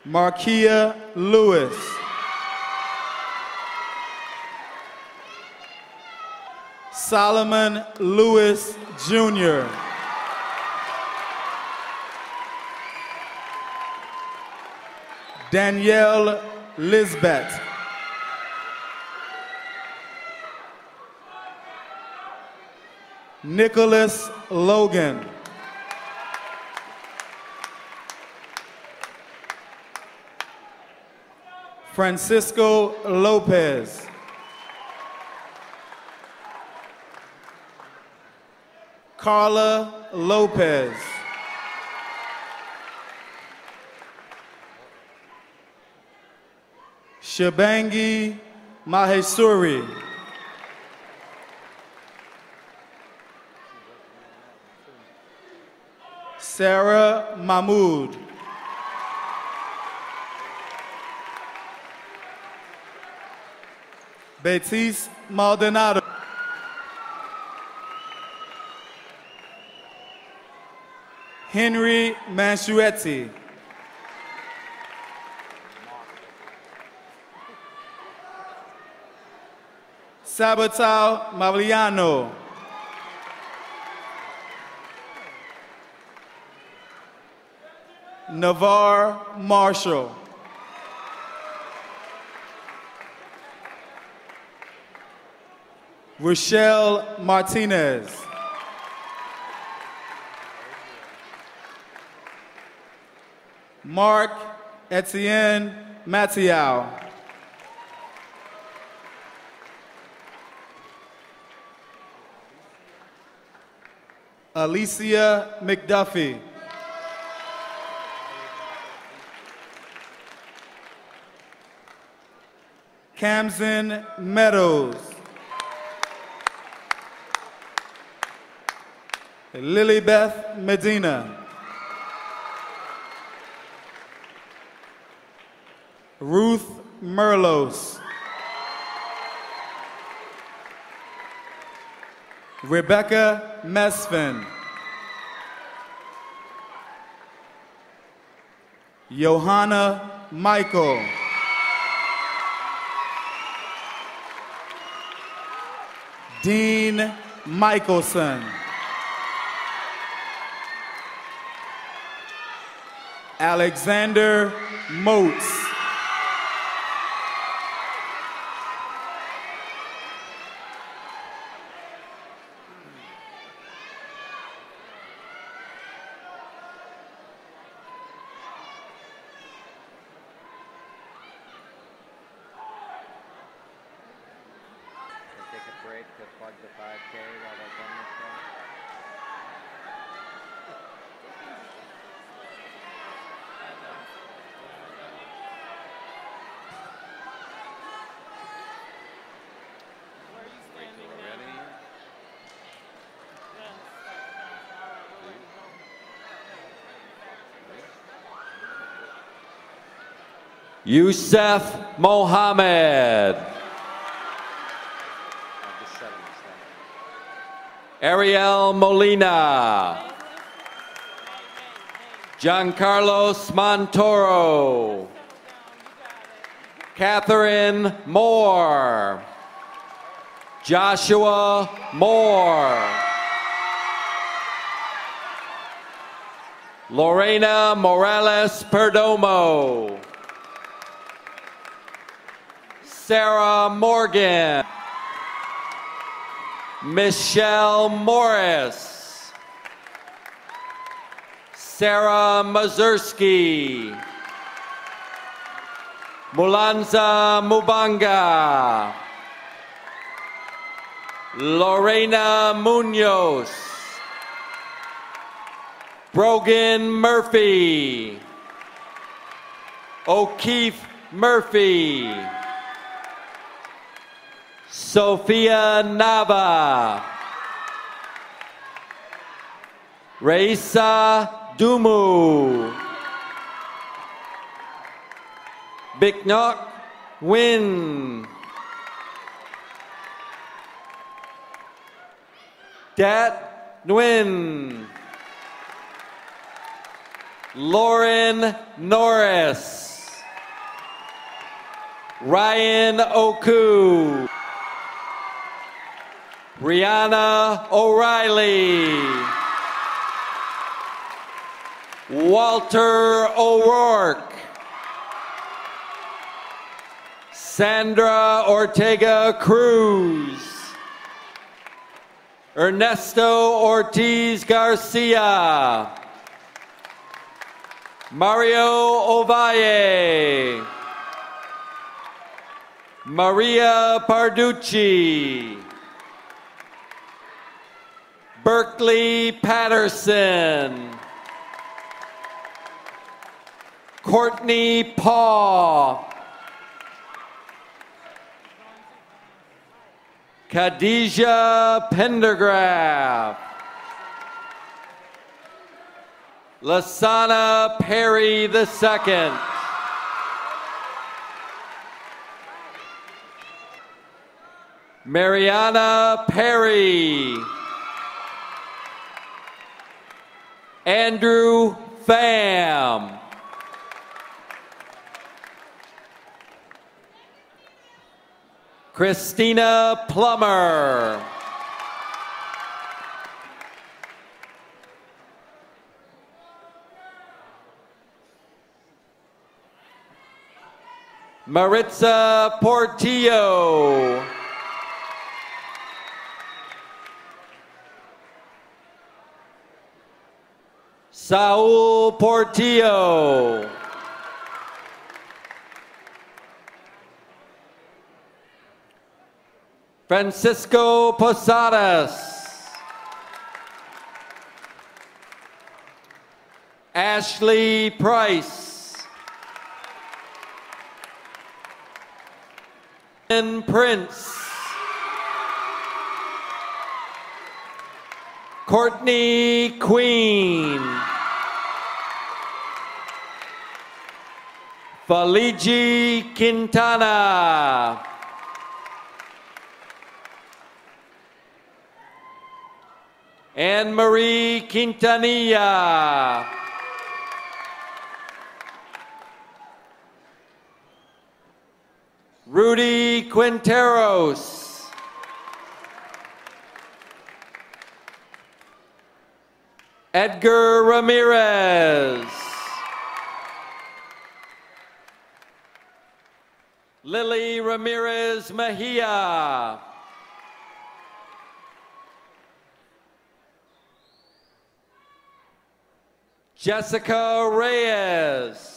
Markia Lewis, Solomon Lewis Jr., Danielle Lisbeth, Nicholas Logan, Francisco Lopez, Carla Lopez, Shabangi Mahesuri, Sarah Mahmood, Betis Maldonado, Henry Mansuetti. Sabatal Mavliano. Navarre Marshall. Rochelle Martinez. Mark Etienne Matiao. Alicia McDuffie. Camden Meadows. Lilybeth Medina. Ruth Merlos. Rebecca Mesfin. Johanna Michael. Dean Michelson. Alexander Moats. Take a break to plug the 5K while they're coming this way. Where are you standing now? Ready? Youssef Mohammed. Ariel Molina. Giancarlos Montoro. Catherine Moore. Joshua Moore. Lorena Morales Perdomo. Sarah Morgan. Michelle Morris. Sarah Mazurski. Mulanza Mubanga. Lorena Munoz. Brogan Murphy. O'Keefe Murphy. Sophia Nava. Raisa Dumu. Biknok Win. Dat Nguyen. Lauren Norris. Ryan Oku. Brianna O'Reilly. Walter O'Rourke. Sandra Ortega Cruz. Ernesto Ortiz Garcia. Mario Ovalle. Maria Parducci. Berkeley Patterson. Courtney Paw. Khadijah Pendergraph. Lasana Perry II. Mariana Perry. Andrew Pham. Christina Plummer. Maritza Portillo. Saul Portillo. Francisco Posadas. Ashley Price. Prince. Courtney Queen. Faliji Quintana. Anne-Marie Quintanilla. Rudy Quinteros. Edgar Ramirez. Lily Ramirez Mejia. Jessica Reyes.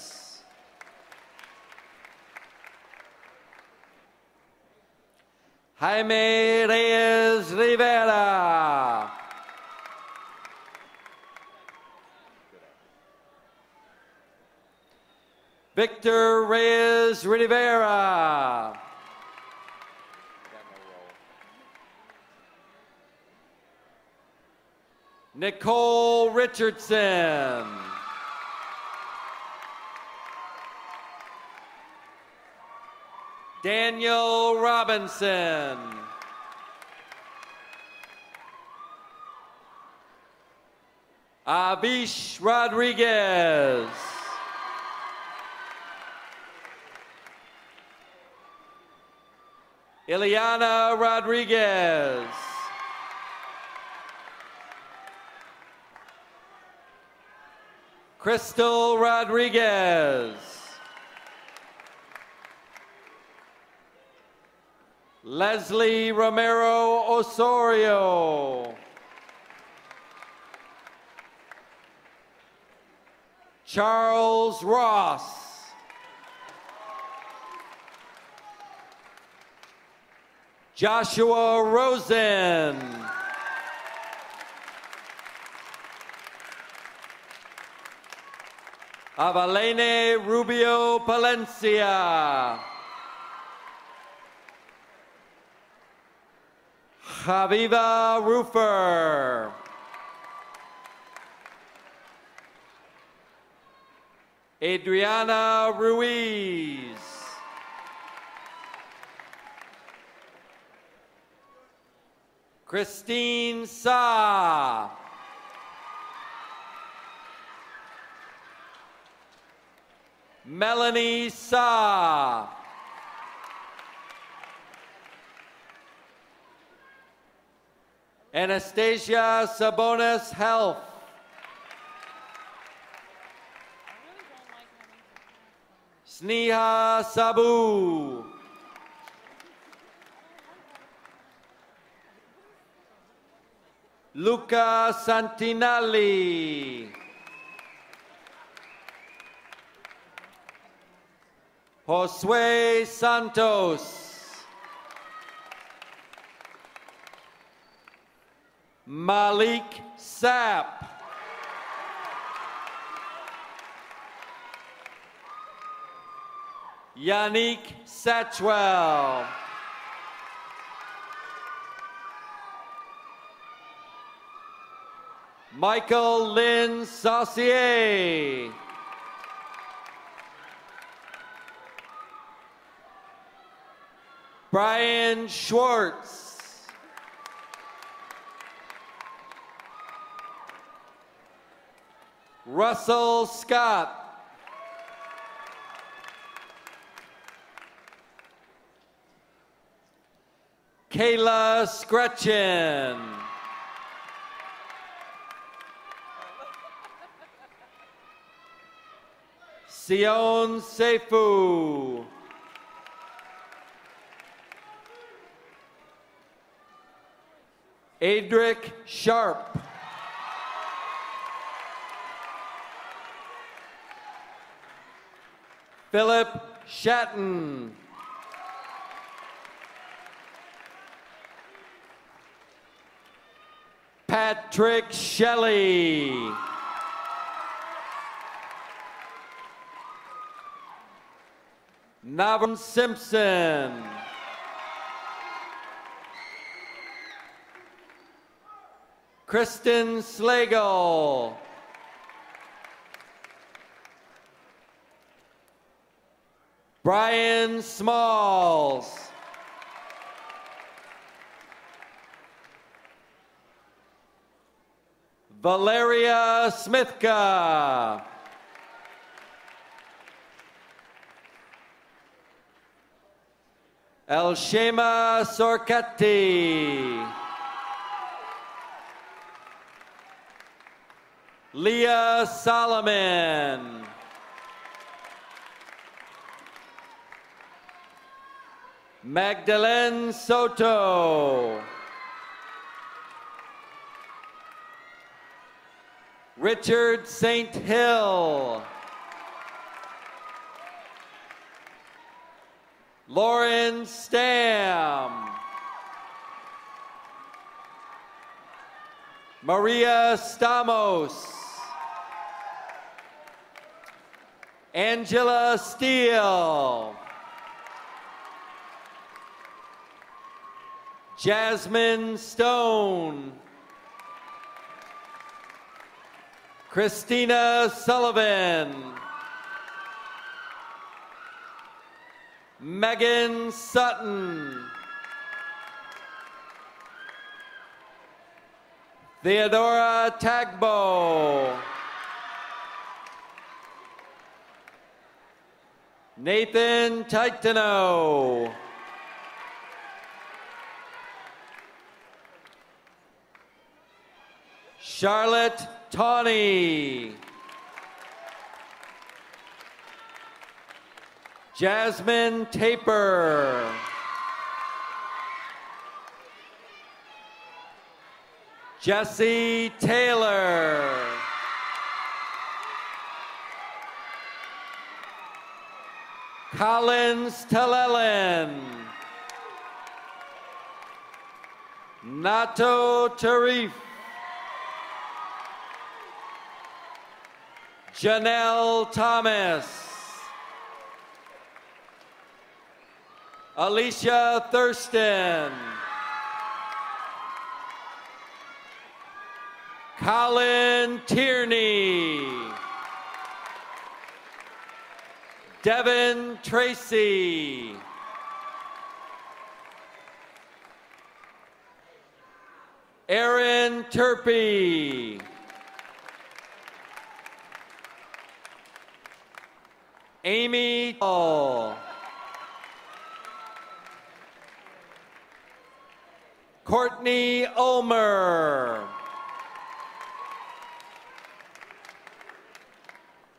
Jaime Reyes Rivera. Victor Reyes Rivera. Nicole Richardson. Daniel Robinson. Avish Rodriguez. Ileana Rodriguez. Crystal Rodriguez. Leslie Romero Osorio. Charles Ross. Joshua Rosen. Avalene Rubio Palencia. Javiva Rufer. Adriana Ruiz. Christine Sa. Melanie Sa. Anastasia Sabonis Health. Sneha Sabu. Luca Santinelli. Josue Santos. Malik Sapp. Yannick Satchwell. Michael Lynn Saucier. Brian Schwartz. Russell Scott. Kayla Scretchen. Sion Seifu. Adric Sharp. Philip Shatton. Patrick Shelley. Navin Simpson. Kristen Slagle. Brian Smalls. Valeria Smithka. Elshema Sorkati. Leah Solomon. Magdalene Soto. Richard St. Hill. Lauren Stam. Maria Stamos. Angela Steele. Jasmine Stone. Christina Sullivan. Megan Sutton. Theodora Tagbo. Nathan Titano. Charlotte Tawney. Jasmine Taper. Jesse Taylor. Collins Talelen. Nato Tarif. Janelle Thomas. Alicia Thurston. Colin Tierney. Devin Tracy. Aaron Turpey. Amy Hall. Courtney Ulmer.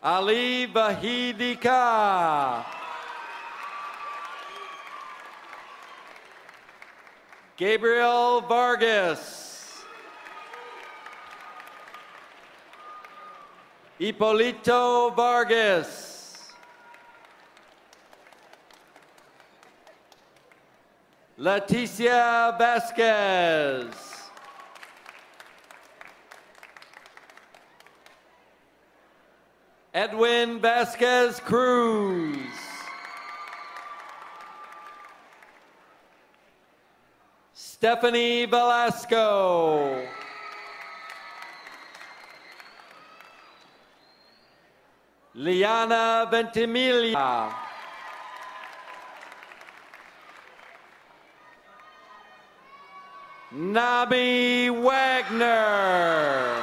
Ali Vahidika. Gabriel Vargas. Hipolito Vargas. Leticia Vasquez. Edwin Vasquez Cruz. Stephanie Velasco. Liana Ventimiglia. Nabi Wagner.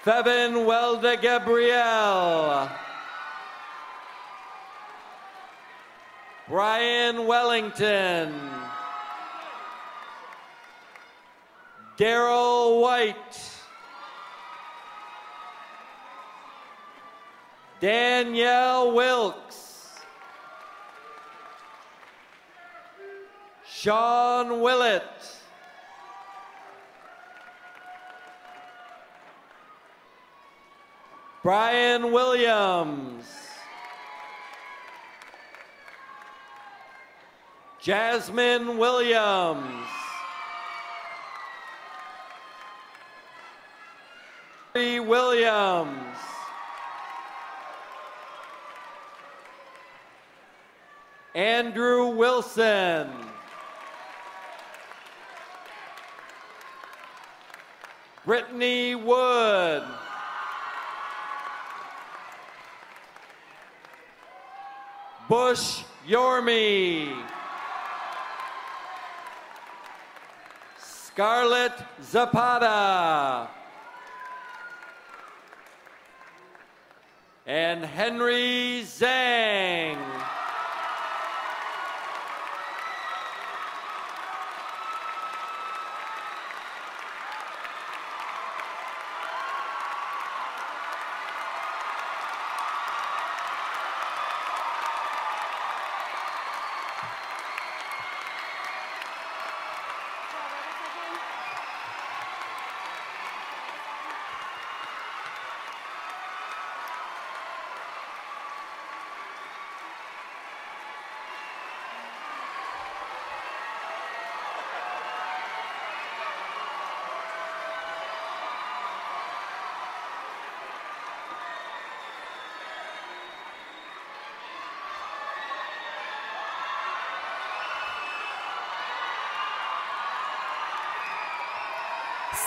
Fevin Welda Gabrielle. Brian Wellington. Daryl White. Danielle Wilkes. Sean Willett. Brian Williams. Jasmine Williams. Mary Williams. Andrew Wilson. Brittany Wood. Bush Yormy. Scarlett Zapata. And Henry Zhang.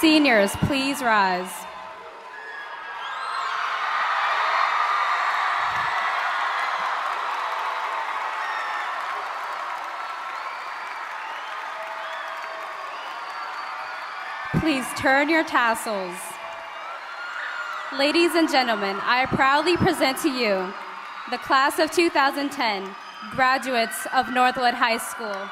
Seniors, please rise. Please turn your tassels. Ladies and gentlemen, I proudly present to you the class of 2010 graduates of Northwood High School.